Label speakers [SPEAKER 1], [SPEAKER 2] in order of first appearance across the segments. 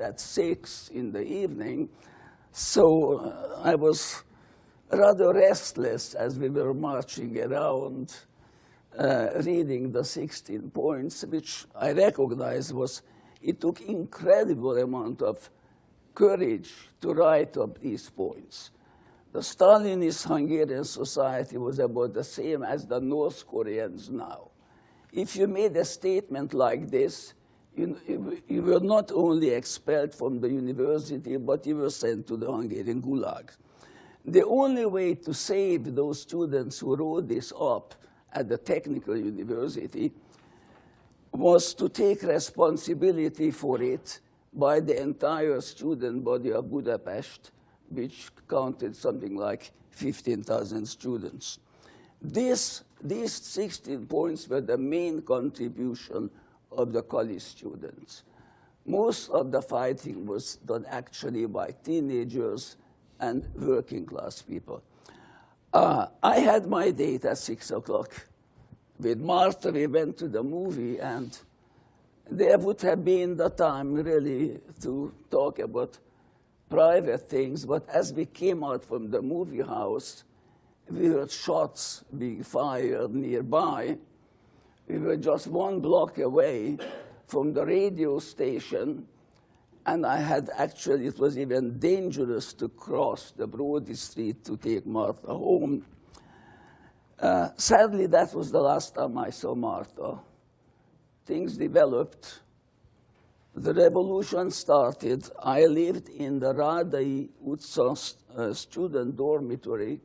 [SPEAKER 1] at 6 in the evening. So I was rather restless as we were marching around, reading the 16 points, which I recognize it took incredible amount of courage to write up these points. The Stalinist Hungarian society was about the same as the North Koreans now. If you made a statement like this, you were not only expelled from the university, but you were sent to the Hungarian Gulag. The only way to save those students who wrote this up at the technical university was to take responsibility for it by the entire student body of Budapest, which counted something like 15,000 students. These 16 points were the main contribution of the college students. Most of the fighting was done actually by teenagers and working class people. I had my date at 6 o'clock. With Martha, we went to the movie, and there would have been the time really to talk about private things, but as we came out from the movie house, we heard shots being fired nearby. We were just 1 block away from the radio station, and it was even dangerous to cross the Brody Street to take Martha home. Sadly, that was the last time I saw Martha. Things developed. The revolution started. I lived in the Rádai utca student dormitory,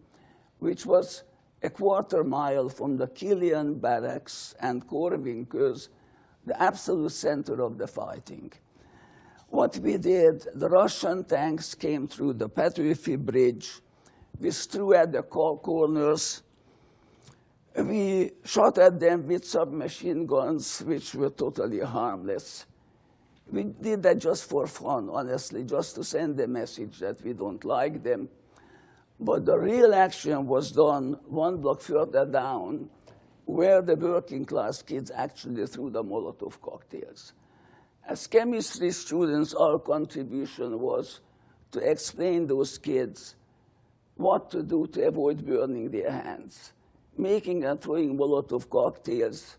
[SPEAKER 1] which was a quarter-mile from the Kilian barracks and Korvinkers, the absolute center of the fighting. What we did, the Russian tanks came through the Petrivki Bridge. We threw at the corners. We shot at them with submachine guns, which were totally harmless. We did that just for fun, honestly, just to send a message that we don't like them. But the real action was done 1 block further down, where the working class kids actually threw the Molotov cocktails. As chemistry students, our contribution was to explain those kids what to do to avoid burning their hands. Making and throwing Molotov cocktails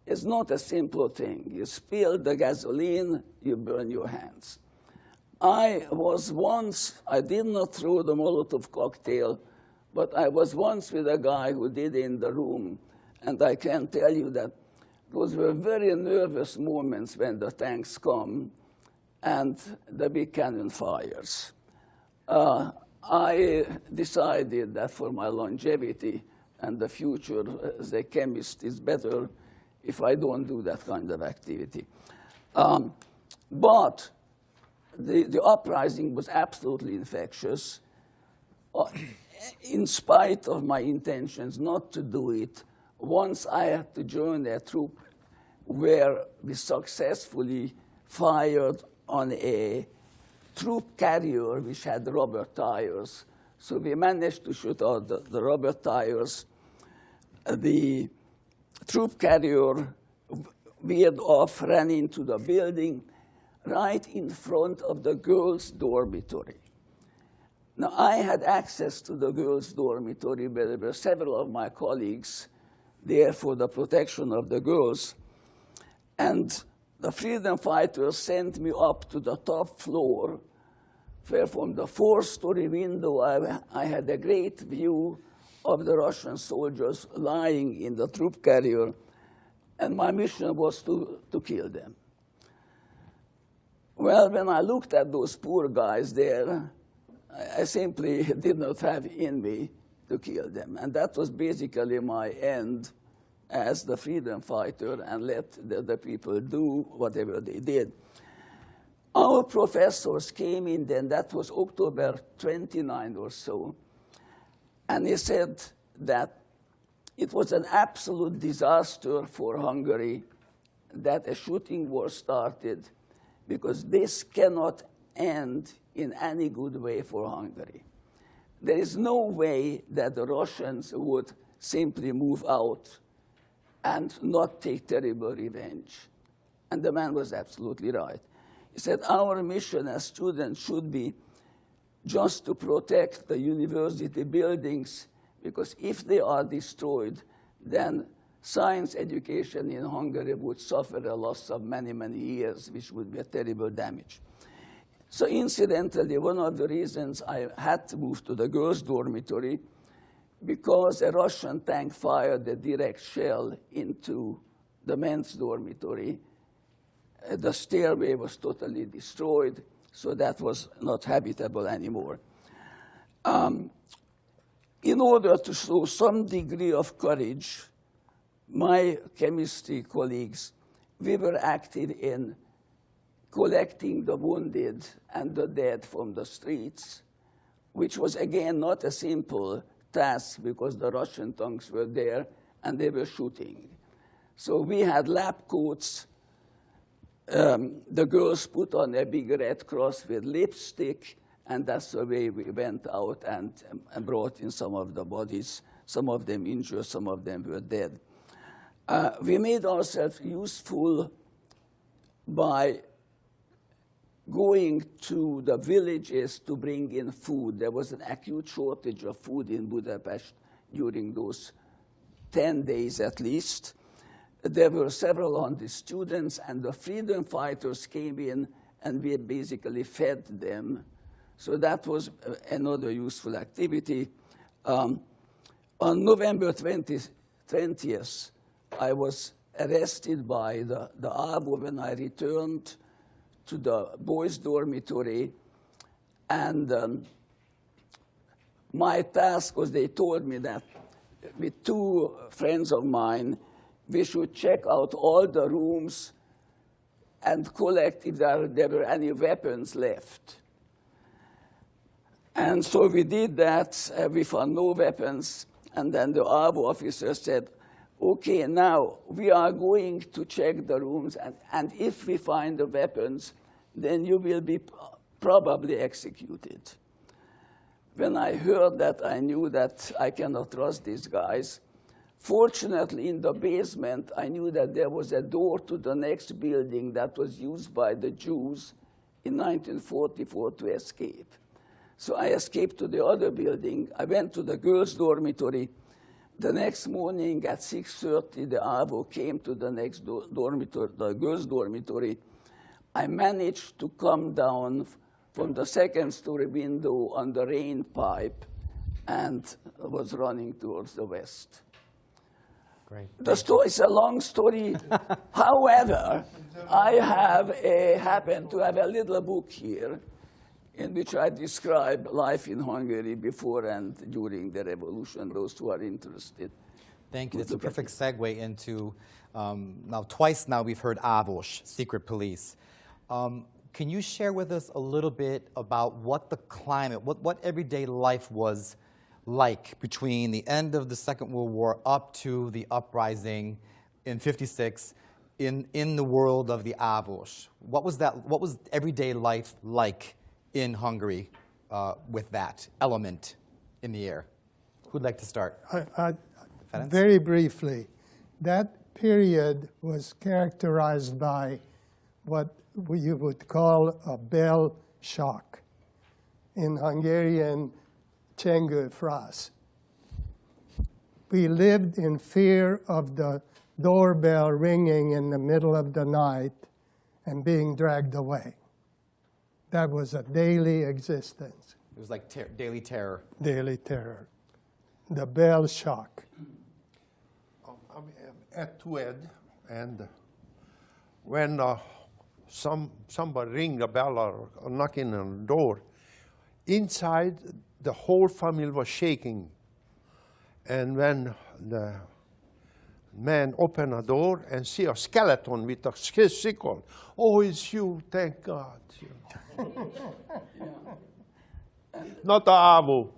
[SPEAKER 1] is not a simple thing. You spill the gasoline, you burn your hands. I did not throw the Molotov cocktail, but I was once with a guy who did in the room, and I can tell you that those were very nervous moments when the tanks come and the big cannon fires. I decided that for my longevity and the future as a chemist is better if I don't do that kind of activity. But the uprising was absolutely infectious. In spite of my intentions not to do it, once I had to join a troop where we successfully fired on a troop carrier which had rubber tires. So we managed to shoot out the rubber tires. The troop carrier veered off, ran into the building right in front of the girls' dormitory. Now, I had access to the girls' dormitory, but there were several of my colleagues there for the protection of the girls. And the freedom fighters sent me up to the top floor, where from the 4-story window, I had a great view of the Russian soldiers lying in the troop carrier, and my mission was to kill them. Well, when I looked at those poor guys there, I simply did not have in me to kill them. And that was basically my end as the freedom fighter, and let the people do whatever they did. Our professors came in then, that was October 29 or so, and he said that it was an absolute disaster for Hungary that a shooting war started, because this cannot end in any good way for Hungary. There is no way that the Russians would simply move out and not take terrible revenge. And the man was absolutely right. He said, our mission as students should be just to protect the university buildings, because if they are destroyed, then science education in Hungary would suffer a loss of many, many years, which would be a terrible damage. So incidentally, one of the reasons I had to move to the girls' dormitory, because a Russian tank fired a direct shell into the men's dormitory. The stairway was totally destroyed, so that was not habitable anymore. In order to show some degree of courage, my chemistry colleagues, we were active in collecting the wounded and the dead from the streets, which was, again, not a simple task because the Russian tanks were there and they were shooting. So we had lab coats. The girls put on a big red cross with lipstick, and that's the way we went out and brought in some of the bodies, some of them injured, some of them were dead. We made ourselves useful by going to the villages to bring in food. There was an acute shortage of food in Budapest during those 10 days at least. There were several hundred students, and the freedom fighters came in, and we basically fed them. So that was another useful activity. On November 20th, I was arrested by the ABO when I returned to the boys' dormitory. And my task was, they told me that with two friends of mine, we should check out all the rooms and collect if there were any weapons left. And so we did that. We found no weapons. And then the ABO officer said, OK, now we are going to check the rooms. And if we find the weapons, then you will be probably executed. When I heard that, I knew that I cannot trust these guys. Fortunately, in the basement, I knew that there was a door to the next building that was used by the Jews in 1944 to escape. So I escaped to the other building. I went to the girls' dormitory. The next morning at 6:30, the ABO came to the next dormitory, the girls' dormitory. I managed to come down from the second-story window on the rain pipe and was running towards the west.
[SPEAKER 2] Great.
[SPEAKER 1] The story is a long story. However, I happen to have a little book here in which I describe life in Hungary before and during the revolution, those who are interested.
[SPEAKER 2] Thank you. It's a perfect segue into, now twice now we've heard ABOS, secret police. Can you share with us a little bit about what the climate, what everyday life was like between the end of the Second World War up to the uprising in '56 in the world of the ABOS? What was everyday life like in Hungary with that element in the air? Who'd like to start?
[SPEAKER 3] Very briefly, that period was characterized by what you would call a bell shock. In Hungarian, csengőfrász. We lived in fear of the doorbell ringing in the middle of the night and being dragged away. That was a daily existence.
[SPEAKER 2] It was like daily terror.
[SPEAKER 3] Daily terror. The bell shock.
[SPEAKER 4] I'm at Tued, and when somebody ring a bell or knocking on the door, inside the whole family was shaking. And when the man opened a door and see a skeleton with a sickle, oh, it's you, thank God. Not the ABO.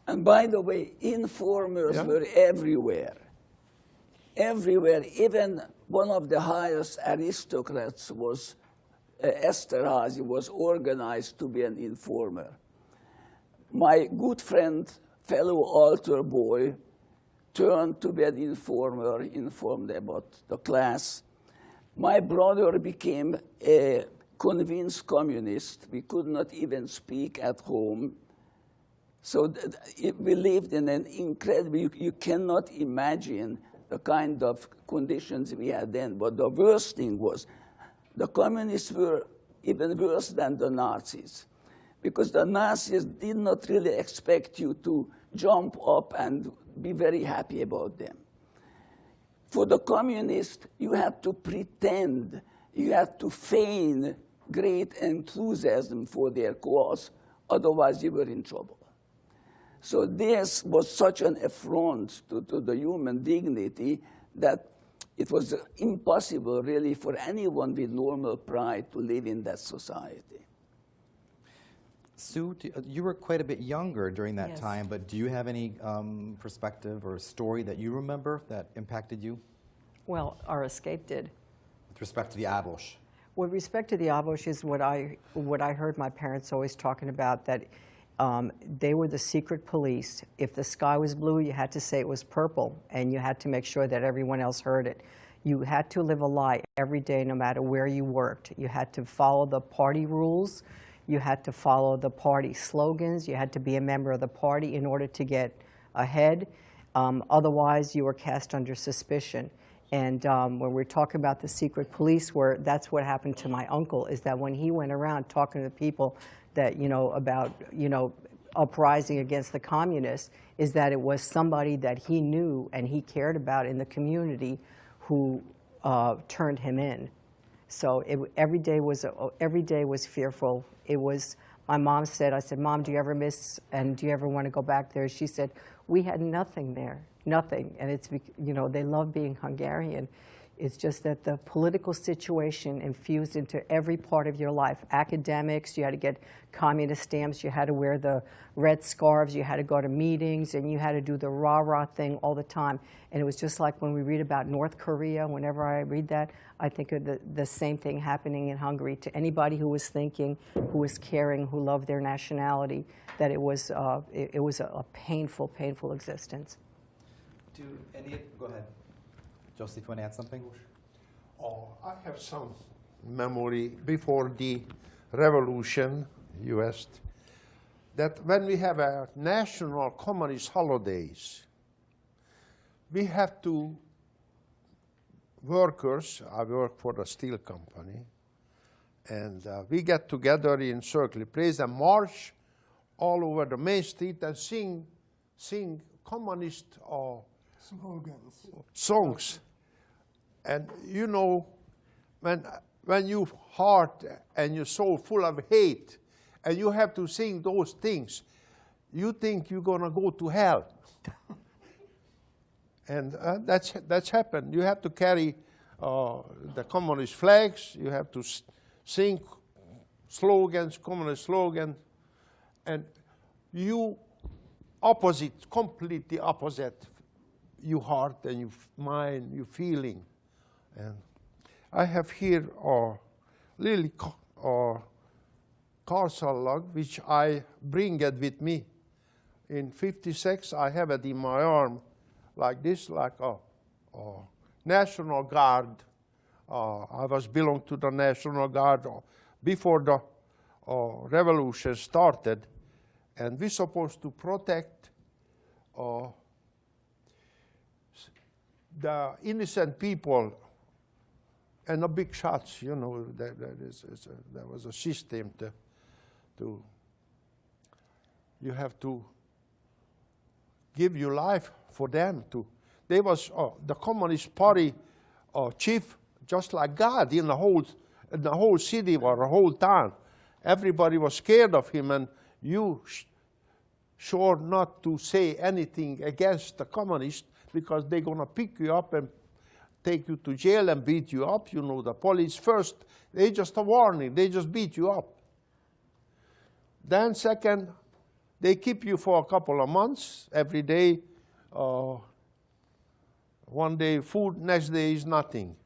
[SPEAKER 1] And by the way, informers were everywhere. Everywhere. Even one of the highest aristocrats was, Esterházy, was organized to be an informer. My good friend, fellow altar boy, turned to be an informer, informed about the class. My brother became a convinced communist. We could not even speak at home. So we lived in an incredible, you cannot imagine the kind of conditions we had then. But the worst thing was the communists were even worse than the Nazis, because the Nazis did not really expect you to jump up and be very happy about them. For the communists, you had to pretend, you had to feign great enthusiasm for their cause, otherwise you were in trouble. So this was such an affront to the human dignity that it was impossible really for anyone with normal pride to live in that society.
[SPEAKER 2] Sue, you were quite a bit younger during that
[SPEAKER 5] Yes.
[SPEAKER 2] time, but do you have any perspective or story that you remember that impacted you
[SPEAKER 5] Well, our escape did.
[SPEAKER 2] with respect to the Avosh?
[SPEAKER 5] With respect to the Avosh is what I heard my parents always talking about, that they were the secret police. If the sky was blue, you had to say it was purple, and you had to make sure that everyone else heard it. You had to live a lie every day, no matter where you worked. You had to follow the party rules. You had to follow the party slogans. You had to be a member of the party in order to get ahead. Otherwise, you were cast under suspicion. And when we're talking about the secret police, that's what happened to my uncle, is that when he went around talking to people that, about, uprising against the communists, is that it was somebody that he knew and he cared about in the community who turned him in. So every day was fearful. It was, my mom said, I said, Mom, do you ever miss, and do you ever want to go back there? She said, we had nothing there, nothing. And it's, they love being Hungarian. It's just that the political situation infused into every part of your life. Academics, you had to get communist stamps, you had to wear the red scarves, you had to go to meetings, and you had to do the rah-rah thing all the time. And it was just like when we read about North Korea, whenever I read that, I think of the same thing happening in Hungary to anybody who was thinking, who was caring, who loved their nationality, that it was a painful, painful existence.
[SPEAKER 2] Go ahead. Joseph, you want to add something?
[SPEAKER 4] Oh, I have some memory before the revolution, US, that when we have a national communist holidays, we have to, workers, I work for the steel company, and we get together in Circle Place and march all over the main street and sing communist
[SPEAKER 3] Slogans.
[SPEAKER 4] songs. And when your heart and your soul full of hate, and you have to sing those things, you think you're gonna go to hell. And that's happened. You have to carry the communist flags. You have to sing slogans, communist slogans, and you completely opposite your heart and your mind, your feeling. And I have here a little carsalog, which I bring it with me. In '56, I have it in my arm like this, like a National Guard. I was belong to the National Guard before the revolution started, and we're supposed to protect the innocent people and the big shots. There was a system to you have to give your life for them. There was the Communist Party chief, just like God, in the whole city or the whole town. Everybody was scared of him, and you sure not to say anything against the communists, because they're gonna pick you up and take you to jail and beat you up. The police first, they just a warning, they just beat you up. Then second, they keep you for a couple of months, every day. One day food, next day is nothing.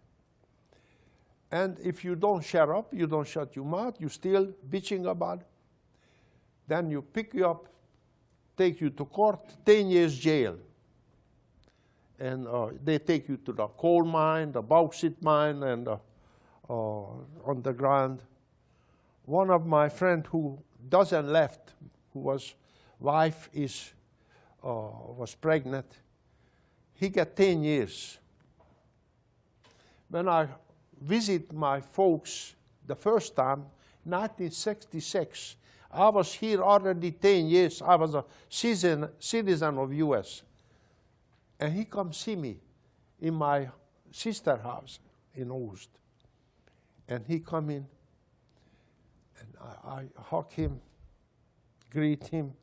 [SPEAKER 4] And if you don't shut up, you don't shut your mouth, you still bitching about it, then you pick you up, take you to court, 10 years jail. And they take you to the coal mine, the bauxite mine, and on the ground. One of my friend who doesn't left, who was wife was pregnant, he got 10 years. When I visit my folks the first time, 1966, I was here already 10 years. I was a citizen of US. And he come see me in my sister house in Oost. And he come in, and I hug him, greet him,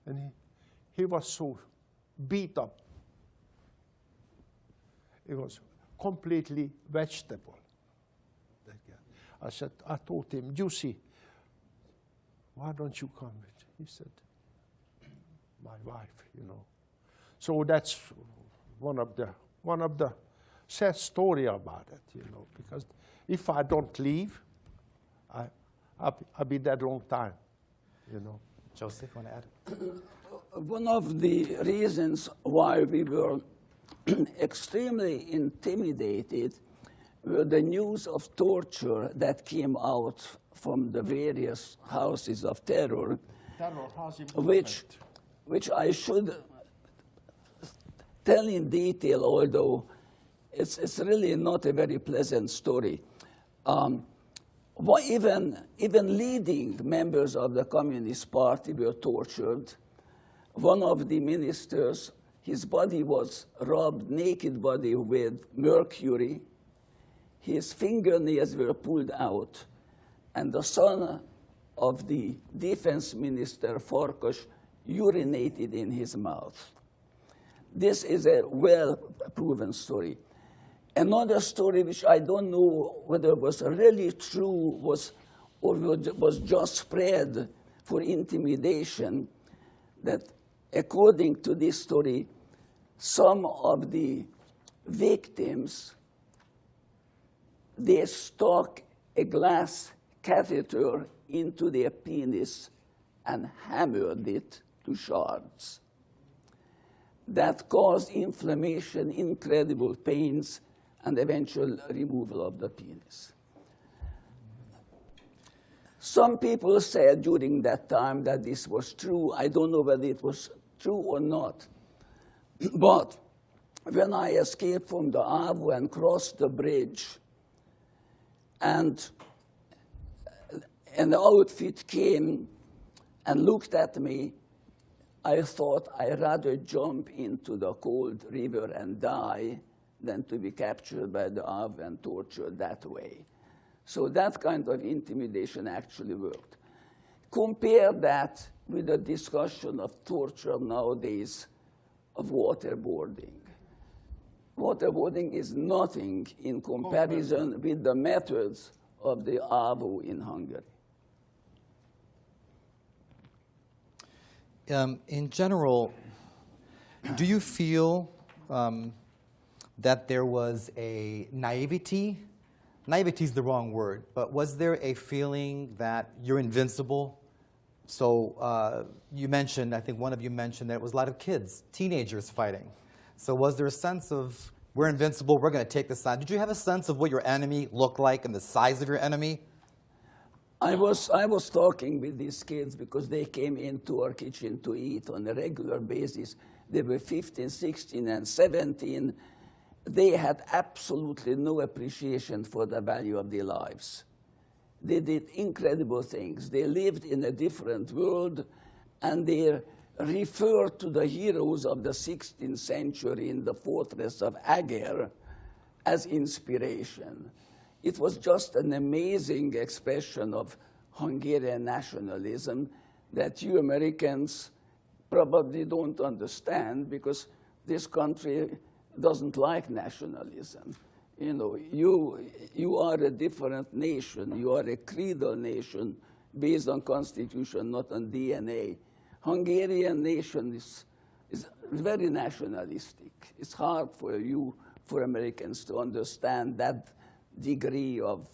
[SPEAKER 4] and he was so beat up. He was completely vegetable. I told him, Jussi, why don't you come with? He said, my wife, you know. So that's one of the sad story about it, you know, because if I don't leave, I'll be dead long time, you know.
[SPEAKER 2] Joseph, want to add?
[SPEAKER 1] One of the reasons why we were extremely intimidated were the news of torture that came out from the various houses of terror, which I should tell in detail, although it's really not a very pleasant story. Even leading members of the Communist Party were tortured. One of the ministers, his body was rubbed, naked body, with mercury. His fingernails were pulled out, and the son of the defense minister, Farkas, urinated in his mouth. This is a well-proven story. Another story, which I don't know whether it was really true or was just spread for intimidation, that according to this story, some of the victims, they stuck a glass catheter into their penis and hammered it to shards. That caused inflammation, incredible pains, and eventual removal of the penis. Some people said during that time that this was true. I don't know whether it was true or not. But when I escaped from the AWO and crossed the bridge, and the outfit came and looked at me, I thought I'd rather jump into the cold river and die than to be captured by the AWO and tortured that way. So that kind of intimidation actually worked. Compare that with the discussion of torture nowadays of waterboarding. Waterboarding is nothing in comparison with the methods of the AWO in Hungary.
[SPEAKER 2] In general, do you feel that there was a naivety? Naivety is the wrong word, but was there a feeling that you're invincible? So you mentioned, I think one of you mentioned that it was a lot of kids, teenagers fighting. So was there a sense of, we're invincible, we're going to take this side? Did you have a sense of what your enemy looked like and the size of your enemy?
[SPEAKER 1] I was talking with these kids because they came into our kitchen to eat on a regular basis. They were 15, 16, and 17. They had absolutely no appreciation for the value of their lives. They did incredible things. They lived in a different world, and they referred to the heroes of the 16th century in the fortress of Ager as inspiration. It was just an amazing expression of Hungarian nationalism that you Americans probably don't understand, because this country doesn't like nationalism. You know, you are a different nation. You are a creedal nation based on constitution, not on DNA. Hungarian nation is very nationalistic. It's hard for Americans to understand that degree of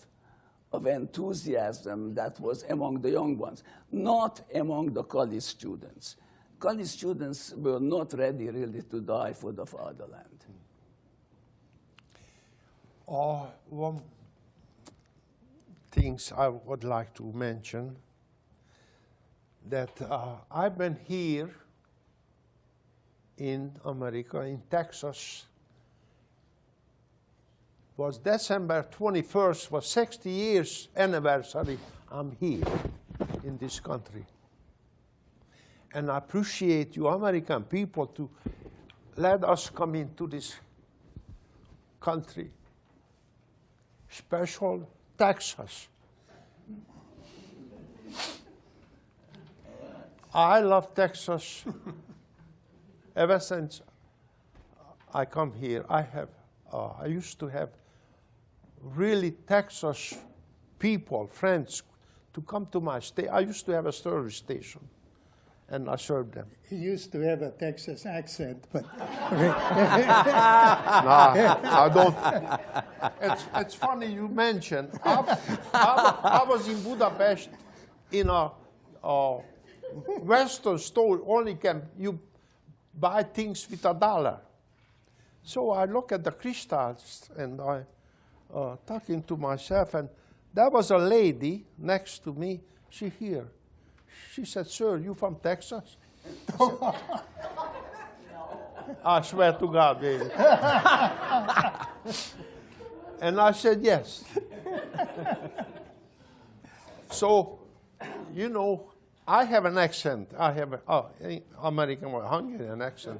[SPEAKER 1] enthusiasm that was among the young ones, not among the college students. College students were not ready really to die for the fatherland.
[SPEAKER 4] things I would like to mention. That I've been here in America, in Texas, was December 21st, was 60 years anniversary. I'm here in this country. And I appreciate you American people to let us come into this country, special Texas. I love Texas. Ever since I come here, I used to have really Texas people, friends, to come to my state. I used to have a service station, and I served them.
[SPEAKER 3] He used to have a Texas accent, but
[SPEAKER 4] I don't. It's funny you mentioned. I was in Budapest in a Western store. Only can you buy things with $1. So I look at the crystals and I talking to myself, and there was a lady next to me. She here. She said, "Sir, you from Texas?" I swear to God, baby. And I said, "Yes." So, you know, I have an accent. I have an American or Hungarian accent.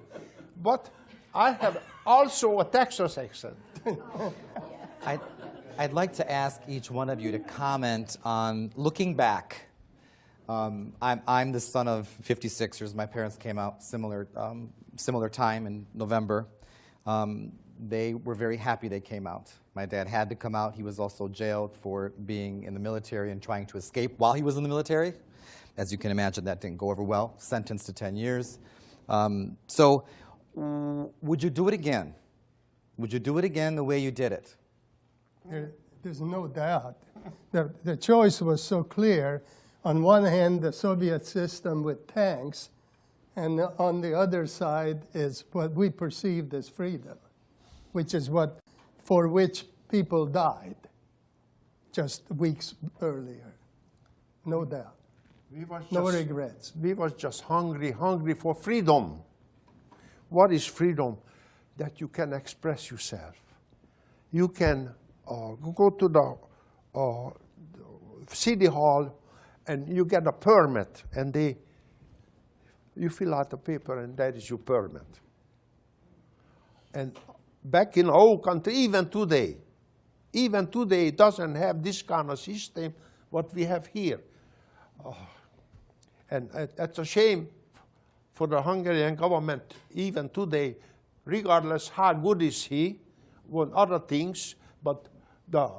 [SPEAKER 4] But I have also a Texas accent.
[SPEAKER 2] I'd like to ask each one of you to comment on looking back. I'm the son of 56ers. My parents came out similar time in November. They were very happy they came out. My dad had to come out. He was also jailed for being in the military and trying to escape while he was in the military. As you can imagine, that didn't go over well. Sentenced to 10 years. So would you do it again? Would you do it again the way you did it?
[SPEAKER 3] there's no doubt. The choice was so clear. On one hand, the Soviet system with tanks, and on the other side is what we perceived as freedom, which is for which people died just weeks earlier. No doubt. No regrets.
[SPEAKER 4] We was just hungry for freedom. What is freedom? That you can express yourself. You can go to the city hall and you get a permit, and you fill out the paper and that is your permit. And back in our country, even today, it doesn't have this kind of system what we have here. And that's a shame for the Hungarian government, even today, regardless how good is he, on other things, but the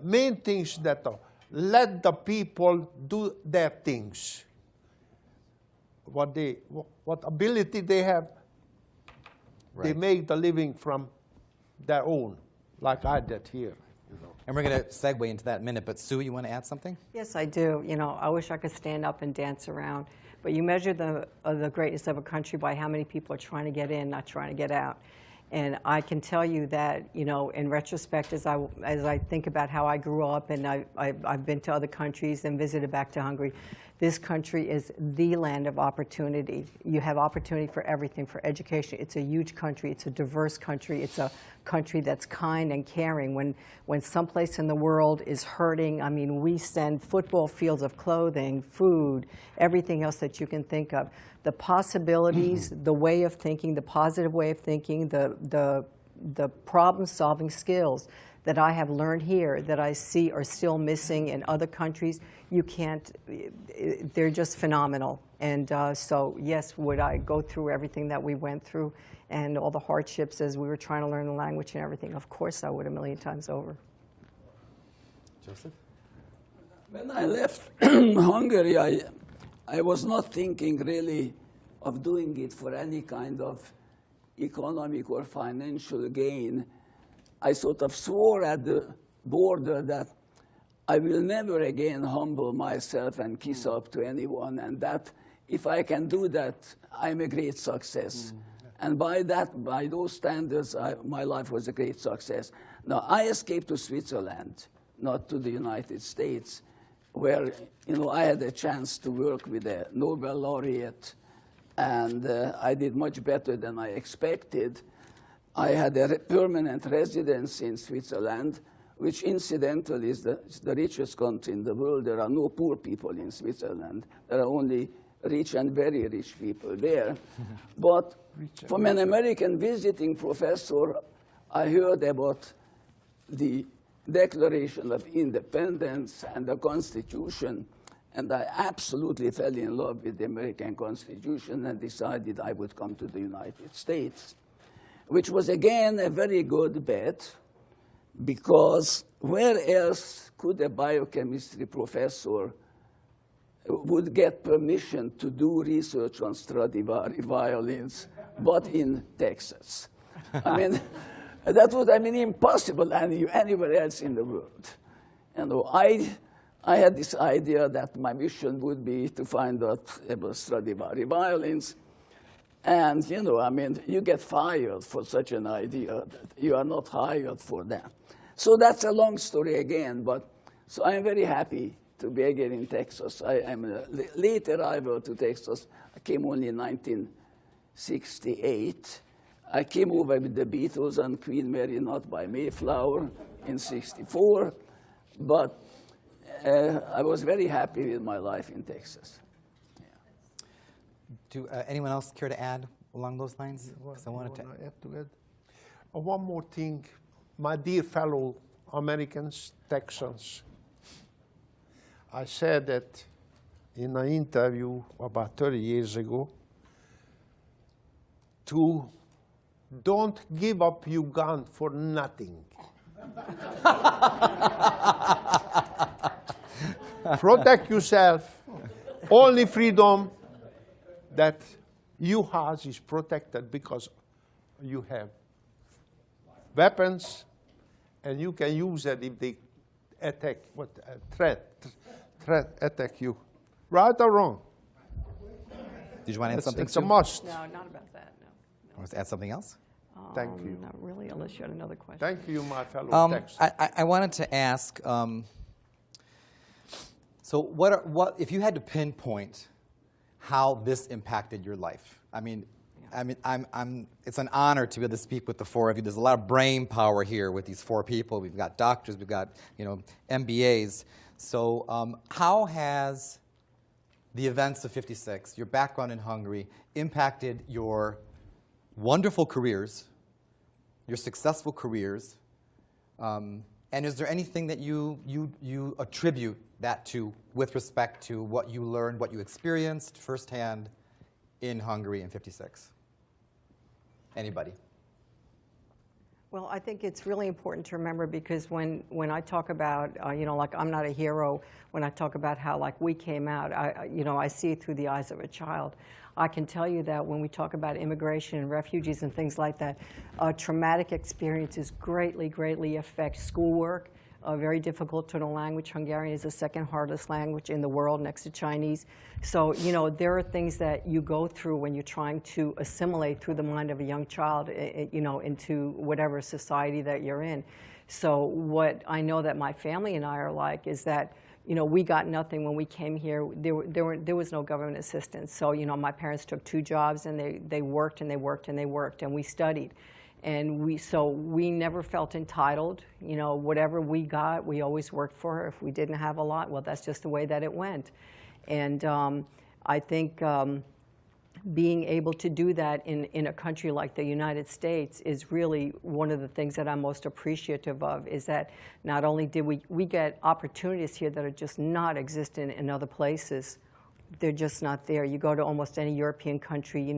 [SPEAKER 4] main things that let the people do their things. What ability they have, right. They make the living from their own, like I did here.
[SPEAKER 2] And we're going to segue into that in a minute, but Sue, you want to add something?
[SPEAKER 5] Yes, I do. You know, I wish I could stand up and dance around, but you measure the greatness of a country by how many people are trying to get in, not trying to get out. And I can tell you that, you know, in retrospect, as I think about how I grew up, and I've been to other countries and visited back to Hungary, this country is the land of opportunity. You have opportunity for everything, for education. It's a huge country. It's a diverse country. It's a country that's kind and caring. When someplace in the world is hurting, I mean, we send football fields of clothing, food, everything else that you can think of. The possibilities, the way of thinking, the positive way of thinking, the problem-solving skills that I have learned here that I see are still missing in other countries, you can't, they're just phenomenal. And so, yes, would I go through everything that we went through and all the hardships as we were trying to learn the language and everything? Of course I would, a million times over.
[SPEAKER 2] Joseph?
[SPEAKER 1] When I left Hungary, I was not thinking really of doing it for any kind of economic or financial gain. I sort of swore at the border that I will never again humble myself and kiss up to anyone, and that if I can do that, I'm a great success. And by those standards, my life was a great success. Now, I escaped to Switzerland not to the United States, where I had a chance to work with a Nobel laureate, and I did much better than I expected. I had a permanent residence in Switzerland, which incidentally is the richest country in the world. There are no poor people in Switzerland. There are only rich and very rich people there. But from an American visiting professor, I heard about the Declaration of Independence and the Constitution, and I absolutely fell in love with the American Constitution and decided I would come to the United States, which was again a very good bet, because where else could a biochemistry professor would get permission to do research on Stradivari violins but in Texas? I mean, that was, impossible anywhere else in the world. I had this idea that my mission would be to find out about Stradivari violins. And, you get fired for such an idea. That you are not hired for that. So that's a long story again, but so I'm very happy to be again in Texas. I'm a late arrival to Texas. I came only in 1968. I came over with the Beatles and Queen Mary, not by Mayflower, in '64. But I was very happy with my life in Texas.
[SPEAKER 2] Do anyone else care to add along those lines? 'Cause I wanted to
[SPEAKER 4] add to it. One more thing, my dear fellow Americans, Texans, I said that in an interview about 30 years ago, to don't give up your gun for nothing. Protect yourself. Only freedom that you have is protected because you have weapons, and you can use it if they attack, threat attack you. Right or wrong?
[SPEAKER 2] Did you want to add something?
[SPEAKER 4] It's a must.
[SPEAKER 5] No, not about that, no.
[SPEAKER 2] Want to add something else?
[SPEAKER 4] Thank you.
[SPEAKER 5] Not really, unless you had another question.
[SPEAKER 4] Thank you, my fellow Texans.
[SPEAKER 2] I wanted to ask, so what if you had to pinpoint how this impacted your life? It's an honor to be able to speak with the four of you. There's a lot of brain power here with these four people. We've got doctors, we've got MBAs. So how has the events of '56, your background in Hungary, impacted your wonderful careers, your successful careers, and is there anything that you attribute that to with respect to what you learned, what you experienced firsthand in Hungary in '56? Anybody?
[SPEAKER 5] Well, I think it's really important to remember, because when I talk about, like I'm not a hero, when I talk about how like we came out, I see it through the eyes of a child. I can tell you that when we talk about immigration and refugees and things like that, traumatic experiences greatly affect schoolwork. Very difficult to learn language. Hungarian is the second hardest language in the world next to Chinese. So, there are things that you go through when you're trying to assimilate through the mind of a young child, into whatever society that you're in. So what I know that my family and I are like is that, we got nothing when we came here. There was no government assistance. So, my parents took 2 jobs, and they worked and they worked and they worked, and we studied. And we never felt entitled. Whatever we got, we always worked for. If we didn't have a lot, well, that's just the way that it went. And I think being able to do that in a country like the United States is really one of the things that I'm most appreciative of, is that not only did we get opportunities here that are just not existent in other places. They're just not there. You go to almost any European country,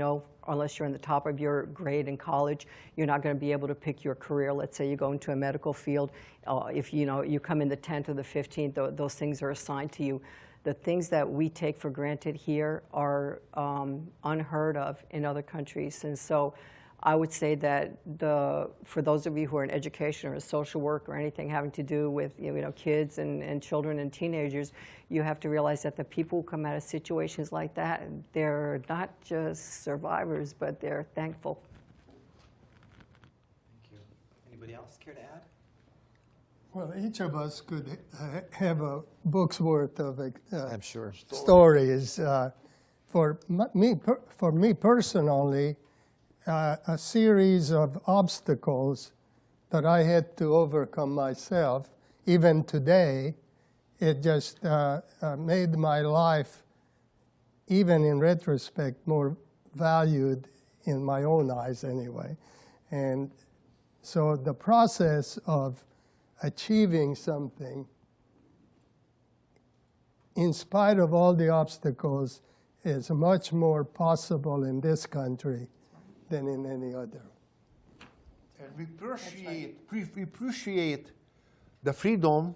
[SPEAKER 5] unless you're in the top of your grade in college, you're not going to be able to pick your career. Let's say you go into a medical field. If you come in the 10th or the 15th, those things are assigned to you. The things that we take for granted here are unheard of in other countries. And so I would say that for those of you who are in education or social work or anything having to do with kids and children and teenagers, you have to realize that the people who come out of situations like that, they're not just survivors, but they're thankful.
[SPEAKER 2] Thank you. Anybody else care to add?
[SPEAKER 3] Well, each of us could have a book's worth of
[SPEAKER 2] I'm sure.
[SPEAKER 3] stories. For me personally, a series of obstacles that I had to overcome myself, even today, it just made my life, even in retrospect, more valued in my own eyes anyway. And so the process of achieving something, in spite of all the obstacles, is much more possible in this country than in any other.
[SPEAKER 4] And we appreciate the freedom,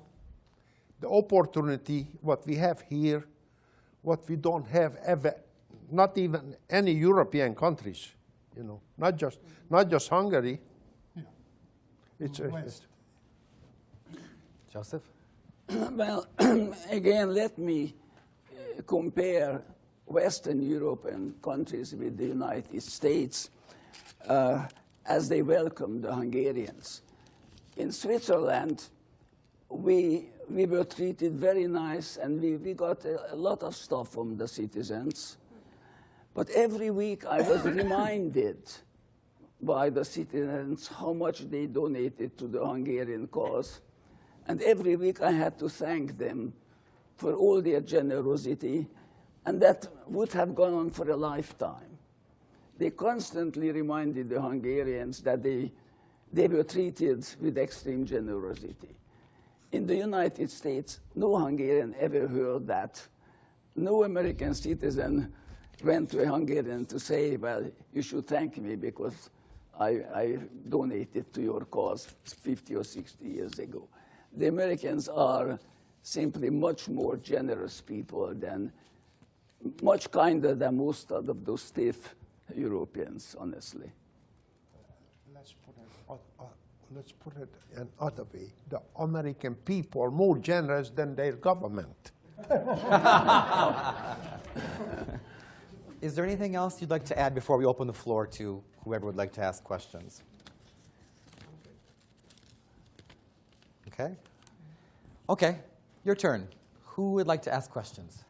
[SPEAKER 4] the opportunity, what we have here, what we don't have ever, not even any European countries, you know, not just Hungary.
[SPEAKER 3] Yeah.
[SPEAKER 4] It's
[SPEAKER 3] West.
[SPEAKER 2] Joseph?
[SPEAKER 1] Well, again, let me compare Western European countries with the United States as they welcomed the Hungarians. In Switzerland, we were treated very nice, and we got a lot of stuff from the citizens. But every week I was reminded by the citizens how much they donated to the Hungarian cause. And every week I had to thank them for all their generosity, and that would have gone on for a lifetime. They constantly reminded the Hungarians that they were treated with extreme generosity. In the United States, no Hungarian ever heard that. No American citizen went to a Hungarian to say, well, you should thank me because I donated to your cause 50 or 60 years ago. The Americans are simply much more generous people than, much kinder than most of those stiff Europeans, honestly.
[SPEAKER 4] Let's put it another way. The American people are more generous than their government.
[SPEAKER 2] Is there anything else you'd like to add before we open the floor to whoever would like to ask questions? Okay. Okay, your turn. Who would like to ask questions?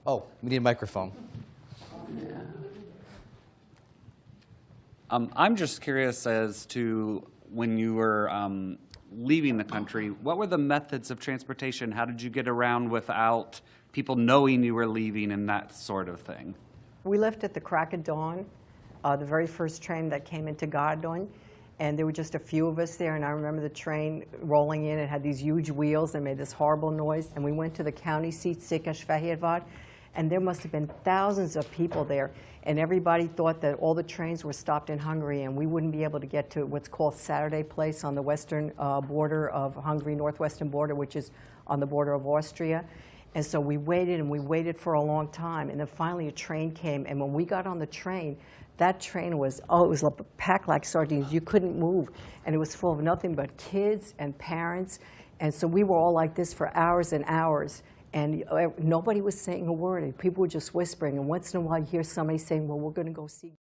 [SPEAKER 2] Oh, we need a microphone.
[SPEAKER 6] I'm just curious as to when you were leaving the country, what were the methods of transportation? How did you get around without people knowing you were leaving and that sort of thing?
[SPEAKER 5] We left at the crack of dawn, the very first train that came into Gardon, and there were just a few of us there, and I remember the train rolling in. It had these huge wheels and made this horrible noise, and we went to the county seat, Székesfehérvár, and there must have been thousands of people there, and everybody thought that all the trains were stopped in Hungary, and we wouldn't be able to get to what's called Saturday Place on the western border of Hungary, northwestern border, which is on the border of Austria. And so we waited, and we waited for a long time, and then finally a train came, and when we got on the train, that train was, it was packed like sardines. You couldn't move, and it was full of nothing but kids and parents, and so we were all like this for hours and hours, and nobody was saying a word, and people were just whispering, and once in a while you hear somebody saying, well, we're going to go see